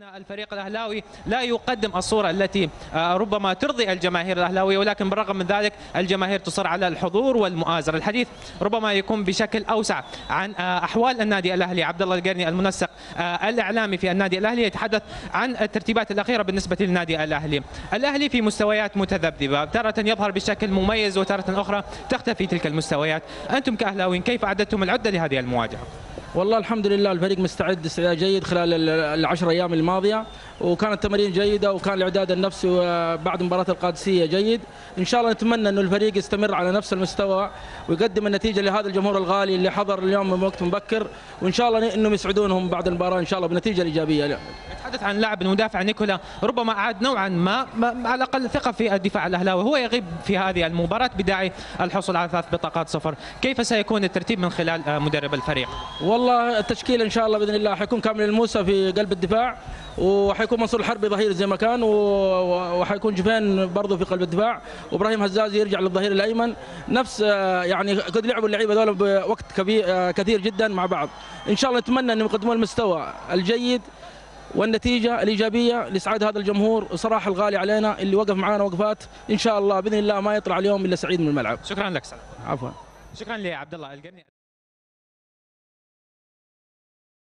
الفريق الأهلاوي لا يقدم الصورة التي ربما ترضي الجماهير الأهلاوية، ولكن بالرغم من ذلك الجماهير تصر على الحضور والمؤازرة. الحديث ربما يكون بشكل أوسع عن أحوال النادي الأهلي. عبد الله القرني المنسق الإعلامي في النادي الأهلي يتحدث عن الترتيبات الأخيرة بالنسبة للنادي الأهلي. الأهلي في مستويات متذبذبة، تارة يظهر بشكل مميز وتارة أخرى تختفي تلك المستويات. أنتم كأهلاويين كيف أعددتم العدة لهذه المواجهة؟ والله الحمد لله الفريق مستعد استعداد جيد خلال العشر أيام الماضية، وكانت تمارين جيدة، وكان الإعداد النفسي بعد مباراة القادسية جيد. إن شاء الله نتمنى أنه الفريق يستمر على نفس المستوى ويقدم النتيجة لهذا الجمهور الغالي اللي حضر اليوم من وقت مبكر، وإن شاء الله أنهم يسعدونهم بعد المباراة إن شاء الله بنتيجة إيجابية. نتحدث عن لاعب المدافع نيكولا، ربما أعاد نوعا ما على الأقل ثقة في الدفاع الأهلاوي، هو يغيب في هذه المباراة بداعي الحصول على 3 بطاقات صفر. كيف سيكون الترتيب من خلال مدرب الفريق؟ والله التشكيل إن شاء الله بإذن الله حيكون كامل الموسى في قلب الدفاع، وحيكون منصور الحربي ظهير زي ما كان، وحيكون جفين برضه في قلب الدفاع، وابراهيم هزازي يرجع للظهير الايمن. نفس يعني قد لعبوا اللعيبه هذول بوقت كثير جدا مع بعض. ان شاء الله نتمنى انهم يقدمون المستوى الجيد والنتيجه الايجابيه لاسعاد هذا الجمهور وصراحه الغالي علينا اللي وقف معنا وقفات. ان شاء الله باذن الله ما يطلع اليوم الا سعيد من الملعب. شكرا لك سلام. عفوا. شكرا لعبد الله القرني.